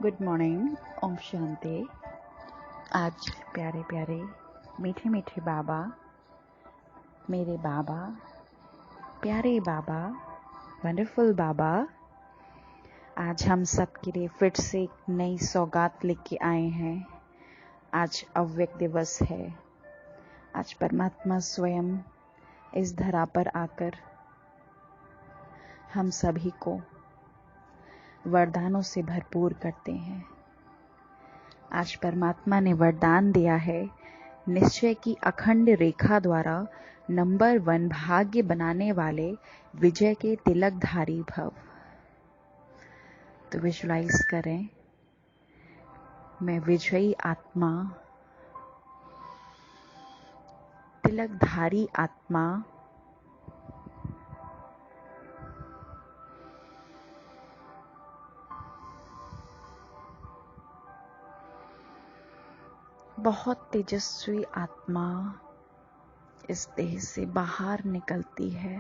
Good morning. Om Shanti. आज प्यारे प्यारे मीठे मीठे बाबा, मेरे बाबा, प्यारे बाबा, वंडरफुल बाबा, आज हम सब के लिए फिर से एक नई सौगात लेके आए हैं। आज अव्यक्त दिवस है। आज परमात्मा स्वयं इस धरा पर आकर हम सभी को वरदानों से भरपूर करते हैं। आज परमात्मा ने वरदान दिया है, निश्चय की अखंड रेखा द्वारा नंबर 1 भाग्य बनाने वाले विजय के तिलकधारी भव। तो विजुलाइज करें, मैं विजयी आत्मा, तिलकधारी आत्मा, बहुत तेजस्वी आत्मा इस देह से बाहर निकलती है।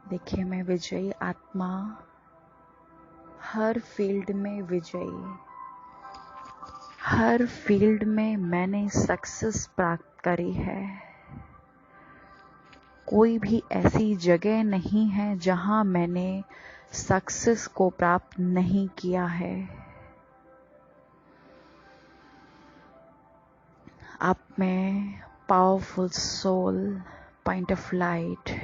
देखिए, मैं विजयी आत्मा, हर फील्ड में विजयी, हर फील्ड में मैंने सक्सेस प्राप्त करी है। कोई भी ऐसी जगह नहीं है जहां मैंने सक्सेस को प्राप्त नहीं किया है। अब मैं powerful soul, point of light,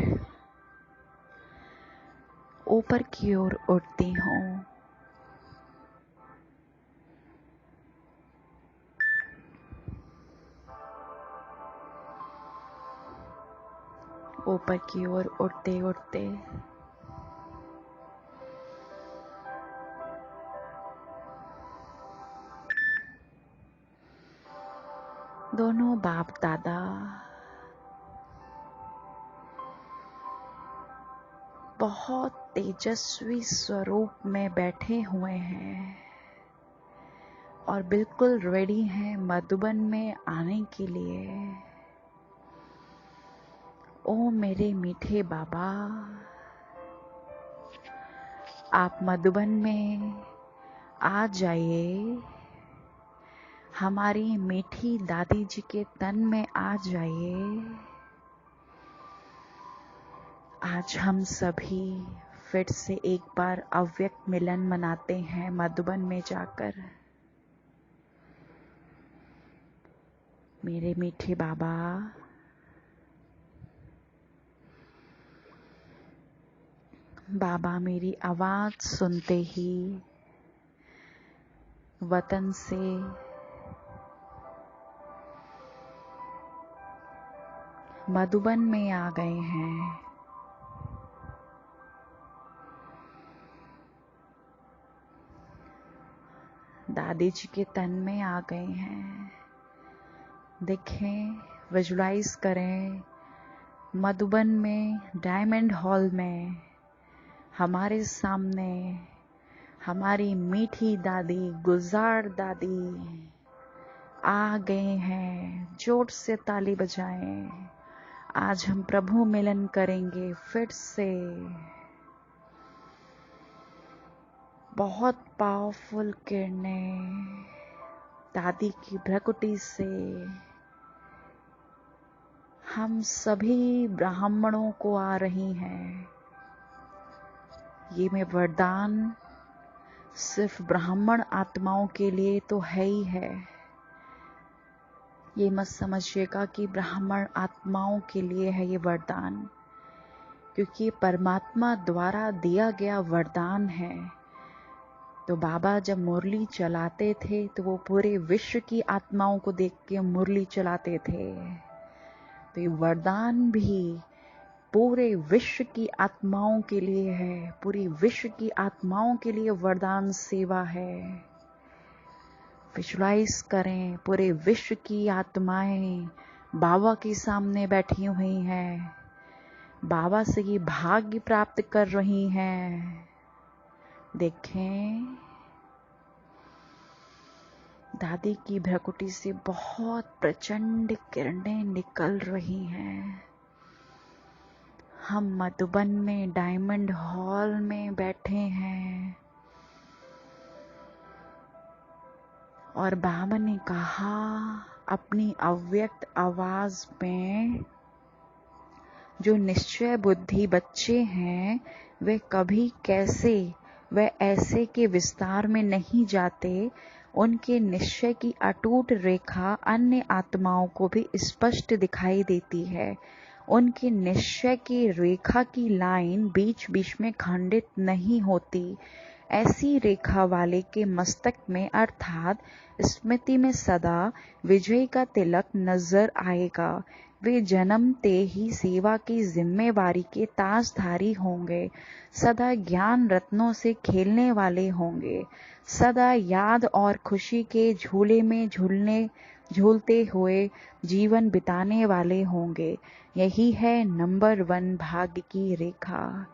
ऊपर की ओर उड़ती हूँ। ऊपर की ओर उड़ते उड़ते दोनों बाप दादा बहुत तेजस्वी स्वरूप में बैठे हुए हैं और बिल्कुल रेडी हैं मधुबन में आने के लिए। ओ मेरे मीठे बाबा, आप मधुबन में आ जाइए। हमारी मीठी दादी जी के तन में आ जाइए। आज हम सभी फिर से एक बार अव्यक्त मिलन मनाते हैं मधुबन में जाकर। मेरे मीठे बाबा, बाबा मेरी आवाज सुनते ही वतन से मधुबन में आ गए हैं। दादी जी के तन में आ गए हैं। देखें, विजुलाइज करें, मधुबन में डायमंड हॉल में हमारे सामने हमारी मीठी दादी, गुलजार दादी आ गए हैं। जोर से ताली बजाएं। आज हम प्रभु मिलन करेंगे फिर से। बहुत पावरफुल किरणें दादी की भ्रकुटी से हम सभी ब्राह्मणों को आ रही हैं। ये मैं वरदान सिर्फ ब्राह्मण आत्माओं के लिए तो है ही है। ये मत समझिएगा कि ब्राह्मण आत्माओं के लिए है ये वरदान, क्योंकि परमात्मा द्वारा दिया गया वरदान है। तो बाबा जब मुरली चलाते थे तो वो पूरे विश्व की आत्माओं को देख के मुरली चलाते थे। तो ये वरदान भी पूरे विश्व की आत्माओं के लिए है। पूरी विश्व की आत्माओं के लिए वरदान सेवा है। विजुलाइज करें, पूरे विश्व की आत्माएं बाबा के सामने बैठी हुई हैं, बाबा से ये भाग्य प्राप्त कर रही हैं। देखें, दादी की भ्रकुटी से बहुत प्रचंड किरणें निकल रही हैं। हम मधुबन में डायमंड हॉल में बैठे हैं और बाबा ने कहा अपनी अव्यक्त आवाज में, जो निश्चय बुद्धि बच्चे हैं वे कभी कैसे वे ऐसे के विस्तार में नहीं जाते। उनके निश्चय की अटूट रेखा अन्य आत्माओं को भी स्पष्ट दिखाई देती है। उनके निश्चय की रेखा की लाइन बीच बीच में खंडित नहीं होती। ऐसी रेखा वाले के मस्तक में अर्थात स्मृति में सदा विजय का तिलक नजर आएगा। वे जन्मते ही सेवा की जिम्मेवारी के ताजधारी होंगे, सदा ज्ञान रत्नों से खेलने वाले होंगे, सदा याद और खुशी के झूले में झूलते हुए जीवन बिताने वाले होंगे। यही है नंबर 1 भाग्य की रेखा।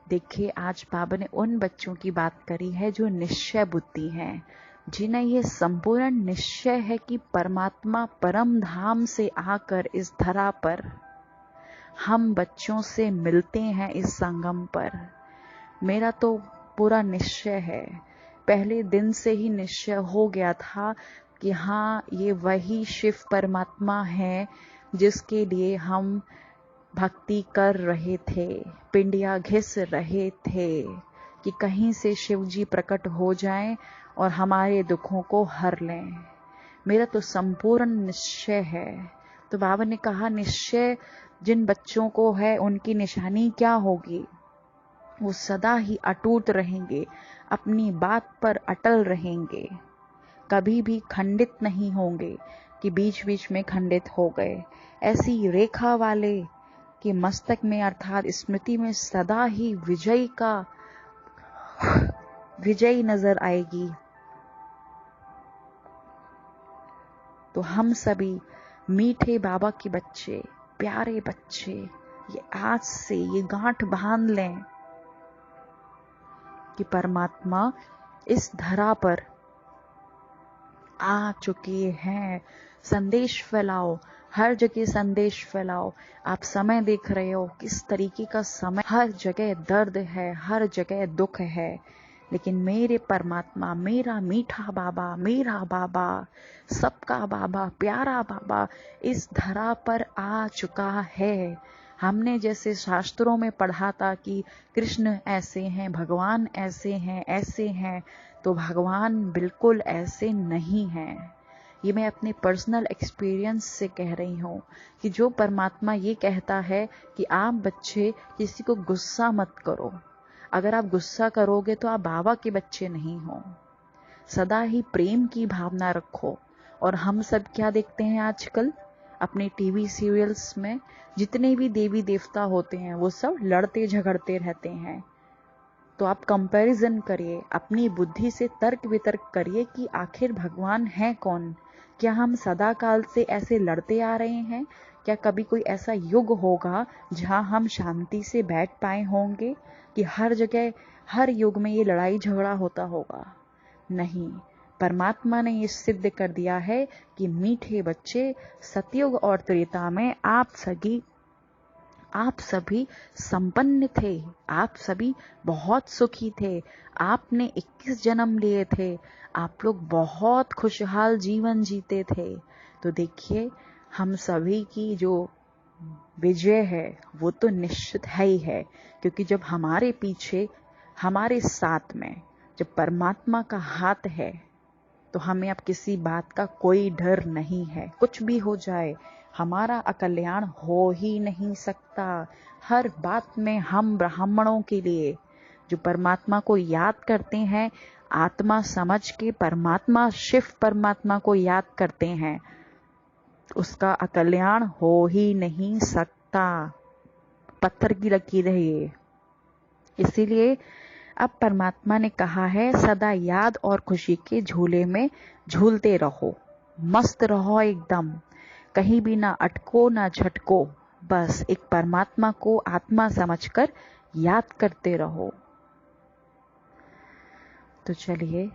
देखिए, आज बाबा ने उन बच्चों की बात करी है जो निश्चय बुद्धि हैं, जिन्हें यह संपूर्ण निश्चय है कि परमात्मा परम धाम से आकर इस धरा पर हम बच्चों से मिलते हैं इस संगम पर। मेरा तो पूरा निश्चय है, पहले दिन से ही निश्चय हो गया था कि हाँ, ये वही शिव परमात्मा है जिसके लिए हम भक्ति कर रहे थे, पिंडिया घिस रहे थे कि कहीं से शिव जी प्रकट हो जाएं और हमारे दुखों को हर लें। मेरा तो संपूर्ण निश्चय है। तो बाबा ने कहा, निश्चय जिन बच्चों को है उनकी निशानी क्या होगी? वो सदा ही अटूट रहेंगे, अपनी बात पर अटल रहेंगे, कभी भी खंडित नहीं होंगे कि बीच बीच में खंडित हो गए। ऐसी रेखा वाले कि मस्तक में अर्थात स्मृति में सदा ही विजय नजर आएगी। तो हम सभी मीठे बाबा के बच्चे, प्यारे बच्चे, ये आज से ये गांठ बांध लें कि परमात्मा इस धरा पर आ चुके हैं। संदेश फैलाओ, हर जगह संदेश फैलाओ। आप समय देख रहे हो किस तरीके का समय, हर जगह दर्द है, हर जगह दुख है, लेकिन मेरे परमात्मा, मेरा मीठा बाबा, मेरा बाबा, सबका बाबा, प्यारा बाबा इस धरा पर आ चुका है। हमने जैसे शास्त्रों में पढ़ा था कि कृष्ण ऐसे हैं, भगवान ऐसे हैं, तो भगवान बिल्कुल ऐसे नहीं हैं। ये मैं अपने पर्सनल एक्सपीरियंस से कह रही हूँ कि जो परमात्मा ये कहता है कि आप बच्चे किसी को गुस्सा मत करो, अगर आप गुस्सा करोगे तो आप बाबा के बच्चे नहीं हो। सदा ही प्रेम की भावना रखो। और हम सब क्या देखते हैं आजकल अपने टीवी सीरियल्स में, जितने भी देवी देवता होते हैं वो सब लड़ते झगड़ते रहते हैं। तो आप कंपैरिजन करिए, अपनी बुद्धि से तर्क वितर्क करिए कि आखिर भगवान है कौन। क्या हम सदा काल से ऐसे लड़ते आ रहे हैं? क्या कभी कोई ऐसा युग होगा जहां हम शांति से बैठ पाए होंगे कि हर जगह हर युग में ये लड़ाई झगड़ा होता होगा? नहीं, परमात्मा ने ये सिद्ध कर दिया है कि मीठे बच्चे, सतयुग और त्रेता में आप सभी संपन्न थे, आप सभी बहुत सुखी थे। आपने 21 जन्म लिए थे, आप लोग बहुत खुशहाल जीवन जीते थे। तो देखिए, हम सभी की जो विजय है वो तो निश्चित है ही है, क्योंकि जब हमारे पीछे, हमारे साथ में जब परमात्मा का हाथ है तो हमें अब किसी बात का कोई डर नहीं है। कुछ भी हो जाए, हमारा अकल्याण हो ही नहीं सकता। हर बात में हम ब्राह्मणों के लिए जो परमात्मा को याद करते हैं, आत्मा समझ के परमात्मा, शिव परमात्मा को याद करते हैं, उसका अकल्याण हो ही नहीं सकता। पत्थर की लकीर है ये। इसीलिए अब परमात्मा ने कहा है, सदा याद और खुशी के झूले में झूलते रहो, मस्त रहो एकदम, कहीं भी ना अटको ना झटको, बस एक परमात्मा को आत्मा समझकर याद करते रहो। तो चलिए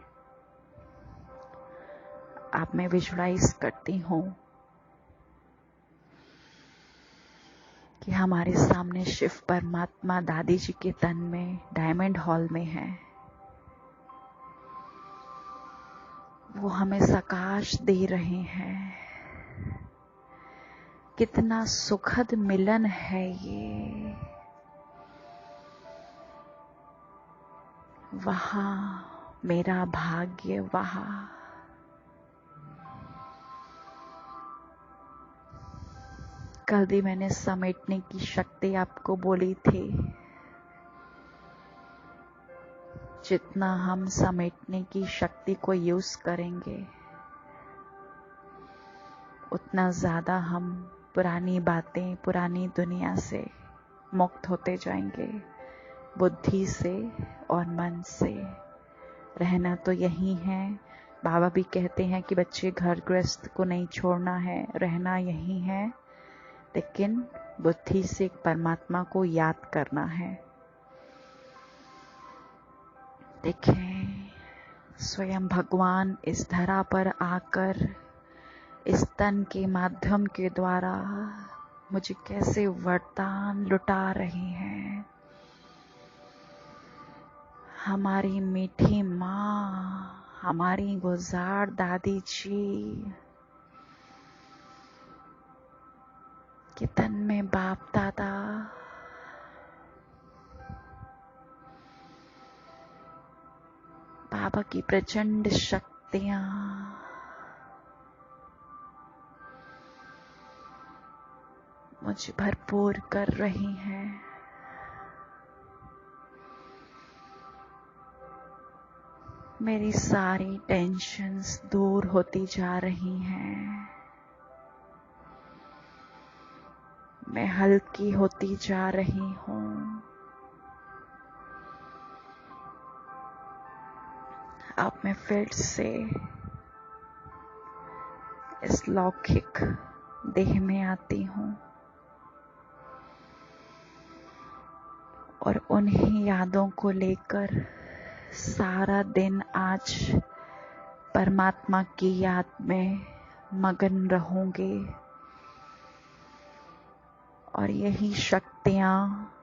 अब मैं विजुलाइज करती हूँ कि हमारे सामने शिव परमात्मा दादी जी के तन में डायमंड हॉल में है। वो हमें सकाश दे रहे हैं। कितना सुखद मिलन है ये। वहाँ मेरा भाग्य, वहाँ कल भी मैंने समेटने की शक्ति आपको बोली थी। जितना हम समेटने की शक्ति को यूज करेंगे उतना ज्यादा हम पुरानी बातें, पुरानी दुनिया से मुक्त होते जाएंगे। बुद्धि से और मन से रहना तो यही है। बाबा भी कहते हैं कि बच्चे घर गृहस्थ को नहीं छोड़ना है, रहना यही है, लेकिन बुद्धि से परमात्मा को याद करना है। देखें, स्वयं भगवान इस धरा पर आकर इस तन के माध्यम के द्वारा मुझे कैसे वरदान लुटा रही हैं। हमारी मीठी माँ, हमारी गुजार दादी जी के तन में बाप दादा, बाबा की प्रचंड शक्तियाँ मुझे भरपूर कर रही हैं। मेरी सारी टेंशन्स दूर होती जा रही हैं। मैं हल्की होती जा रही हूँ। अब मैं फिर से इस लौकिक देह में आती हूँ और उन्हीं यादों को लेकर सारा दिन आज परमात्मा की याद में मगन रहूंगी। और यही शक्तियाँ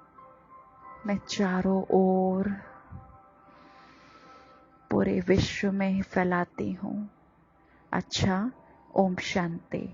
मैं चारों ओर पूरे विश्व में फैलाती हूँ। अच्छा, ओम शांति।